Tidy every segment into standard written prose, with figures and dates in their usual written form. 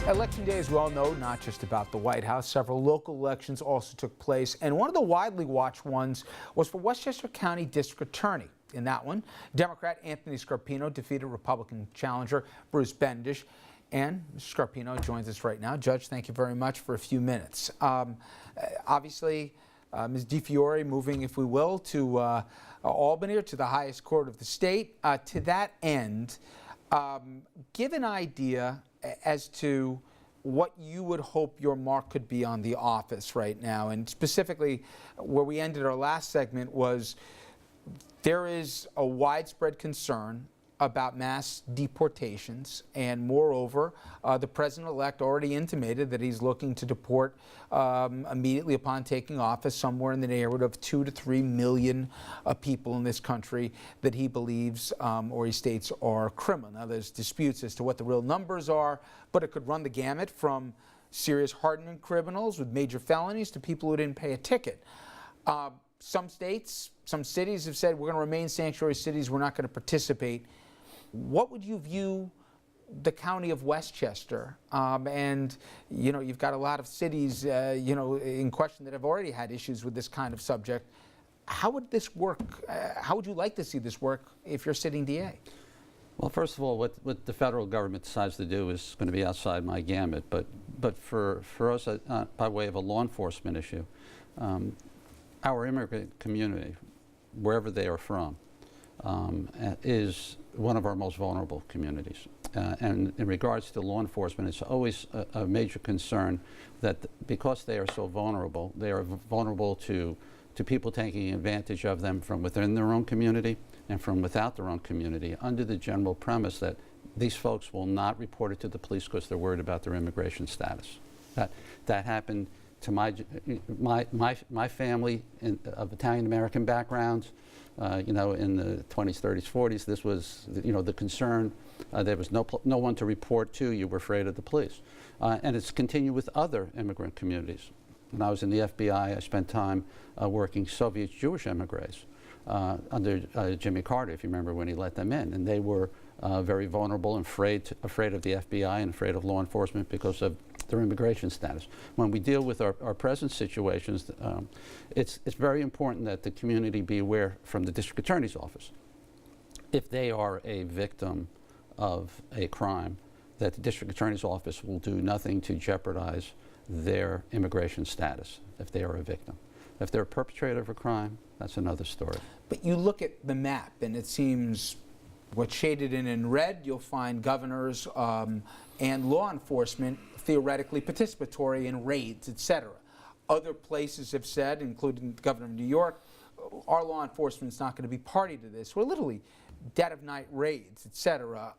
Election day, as we all know, not just about the White House. Several local elections also took place, and one of the widely watched ones was for Westchester County District Attorney. In that one, Democrat Anthony Scarpino defeated Republican challenger Bruce Bendish. And Mr. Scarpino joins us right now. Judge, thank you very much for a few minutes. Obviously, Ms. DeFiore moving, if we will, to Albany, or to the highest court of the state. To that end, give an idea as to what you would hope your mark could be on the office right now. And specifically, where we ended our last segment was there is a widespread concern about mass deportations, and moreover, the president-elect already intimated that he's looking to deport immediately upon taking office somewhere in the neighborhood of 2 to 3 million people in this country that he believes or he states are criminal. Now, there's disputes as to what the real numbers are, but it could run the gamut from serious hardened criminals with major felonies to people who didn't pay a ticket. Some states, some cities have said we're going to remain sanctuary cities, we're not going to participate. What would you view the county of Westchester, and you know, you've got a lot of cities in question that have already had issues with this kind of subject. How would this work? How would you like to see this work if you're sitting DA? Well, first of all, what the federal government decides to do is going to be outside my gamut, but for us, by way of a law enforcement issue, our immigrant community, wherever they are from, is one of our most vulnerable communities. And in regards to law enforcement, it's always a major concern that because they are so vulnerable, they are vulnerable to people taking advantage of them from within their own community and from without their own community, under the general premise that these folks will not report it to the police because they're worried about their immigration status. That happened to my family of Italian-American backgrounds. In the 20s, 30s, 40s, this was, the concern. There was no one to report to. You were afraid of the police. And it's continued with other immigrant communities. When I was in the FBI, I spent time working Soviet Jewish immigrants under Jimmy Carter, if you remember, when he let them in. And they were very vulnerable and afraid of the FBI and afraid of law enforcement because of their immigration status. When we deal with our present situations, it's very important that the community be aware from the district attorney's office, if they are a victim of a crime, that the district attorney's office will do nothing to jeopardize their immigration status if they are a victim. If they're a perpetrator of a crime, that's another story. But you look at the map, and it seems what's shaded in red, you'll find governors and law enforcement theoretically participatory in raids, etc. Other places have said, including the governor of New York, our law enforcement is not going to be party to this. We're literally dead of night raids, etc.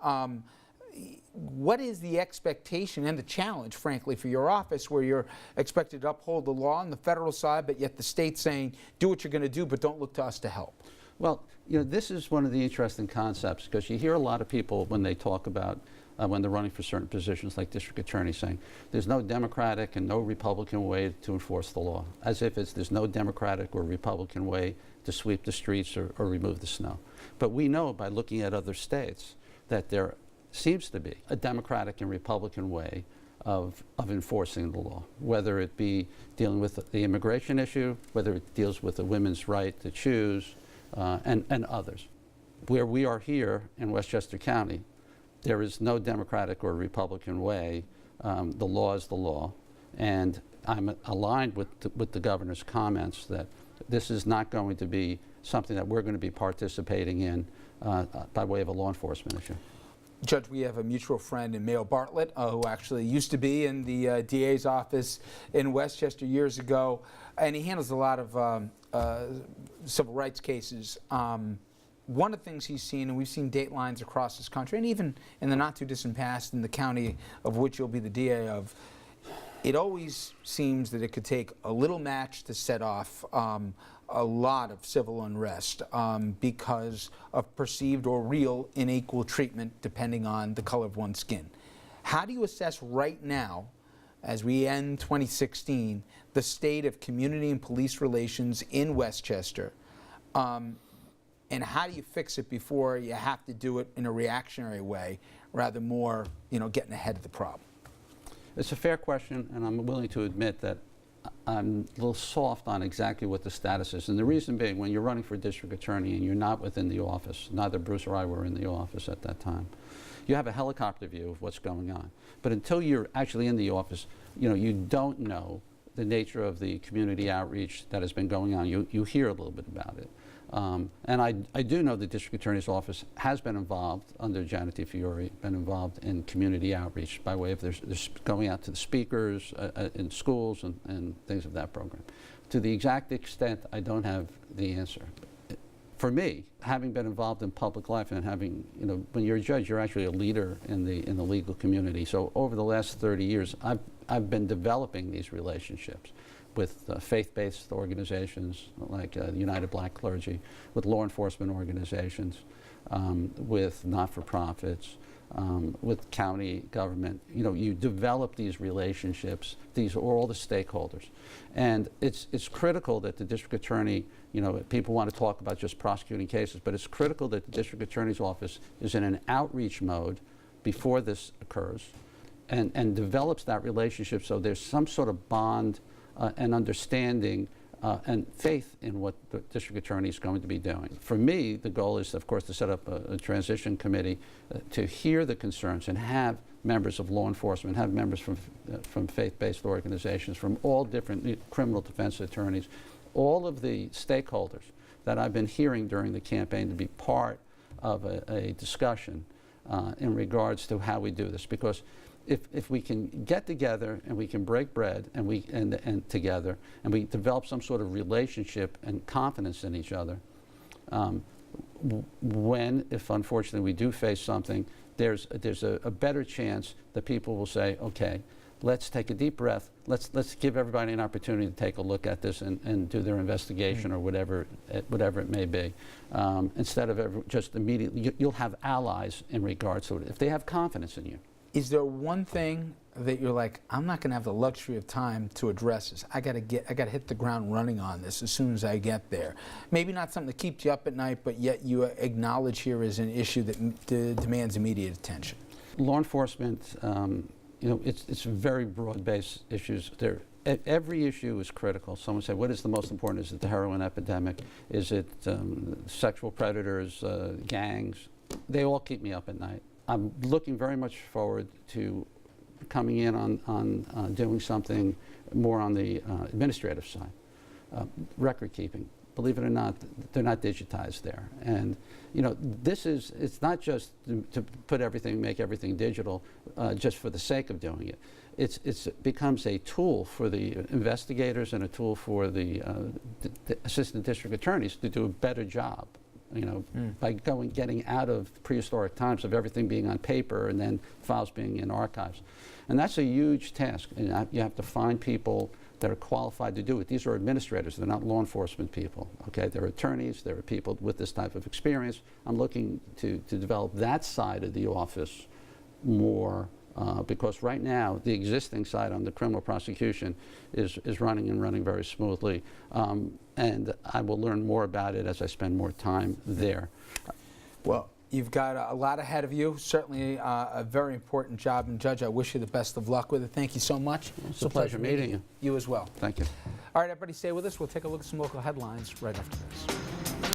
What is the expectation and the challenge, frankly, for your office, where you're expected to uphold the law on the federal side, but yet the state's saying, do what you're going to do, but don't look to us to help? Well, this is one of the interesting concepts, because you hear a lot of people when they talk about when they're running for certain positions like district attorney saying there's no Democratic and no Republican way to enforce the law, as if there's no Democratic or Republican way to sweep the streets or remove the snow. But we know by looking at other states that there seems to be a Democratic and Republican way of enforcing the law, whether it be dealing with the immigration issue, whether it deals with the women's right to choose, and others. Where we are here in Westchester County, there is no Democratic or Republican way. The law is the law. And I'm aligned with the governor's comments that this is not going to be something that we're going to be participating in by way of a law enforcement issue. Judge, we have a mutual friend in Mayo Bartlett who actually used to be in the DA's office in Westchester years ago, and he handles a lot of civil rights cases. One of the things he's seen, and we've seen datelines across this country, and even in the not too distant past in the county of which you'll be the DA of, it always seems that it could take a little match to set off a lot of civil unrest because of perceived or real unequal treatment depending on the color of one's skin. How do you assess right now, as we end 2016, the state of community and police relations in Westchester? And how do you fix it before you have to do it in a reactionary way, rather more, getting ahead of the problem? It's a fair question, and I'm willing to admit that I'm a little soft on exactly what the status is. And the reason being, when you're running for district attorney and you're not within the office, neither Bruce or I were in the office at that time, you have a helicopter view of what's going on. But until you're actually in the office, you don't know the nature of the community outreach that has been going on. You hear a little bit about it. And I do know the district attorney's office has been involved, under Janet DeFiore, been involved in community outreach by way of their going out to the speakers in schools and things of that program. To the exact extent, I don't have the answer. For me, having been involved in public life and having, when you're a judge, you're actually a leader in the legal community. So over the last 30 years, I've been developing these relationships with faith-based organizations like United Black Clergy, with law enforcement organizations, with not-for-profits, with county government. You develop these relationships. These are all the stakeholders. And it's critical that the district attorney, people want to talk about just prosecuting cases, but it's critical that the district attorney's office is in an outreach mode before this occurs and develops that relationship so there's some sort of bond and understanding and faith in what the district attorney is going to be doing. For me, the goal is, of course, to set up a transition committee to hear the concerns and have members of law enforcement, have members from faith-based organizations, from all different criminal defense attorneys, all of the stakeholders that I've been hearing during the campaign to be part of a discussion in regards to how we do this. Because if we can get together and we can break bread and together and we develop some sort of relationship and confidence in each other, if unfortunately we do face something, there's a better chance that people will say, okay, let's take a deep breath, let's give everybody an opportunity to take a look at this and do their investigation or whatever it may be. Instead of just immediately, you'll have allies in regards to it if they have confidence in you. Is there one thing that you're like, I'm not going to have the luxury of time to address this? I got to hit the ground running on this as soon as I get there. Maybe not something that keeps you up at night, but yet you acknowledge here is an issue that demands immediate attention. Law enforcement, it's very broad-based issues. Every issue is critical. Someone said, what is the most important? Is it the heroin epidemic? Is it sexual predators, gangs? They all keep me up at night. I'm looking very much forward to coming in on doing something more on the administrative side. Record keeping. Believe it or not, they're not digitized there. And it's not just to make everything digital just for the sake of doing it. It becomes a tool for the investigators and a tool for the assistant district attorneys to do a better job. By getting out of prehistoric times of everything being on paper and then files being in archives. And that's a huge task. And you have to find people that are qualified to do it. These are administrators, they're not law enforcement people. Okay, they're attorneys, they're people with this type of experience. I'm looking to develop that side of the office more because right now the existing side on the criminal prosecution is running very smoothly. And I will learn more about it as I spend more time there. Well, you've got a lot ahead of you, certainly a very important job. And Judge, I wish you the best of luck with it. Thank you so much. It's a pleasure meeting you. You as well. Thank you. All right, everybody stay with us. We'll take a look at some local headlines right after this.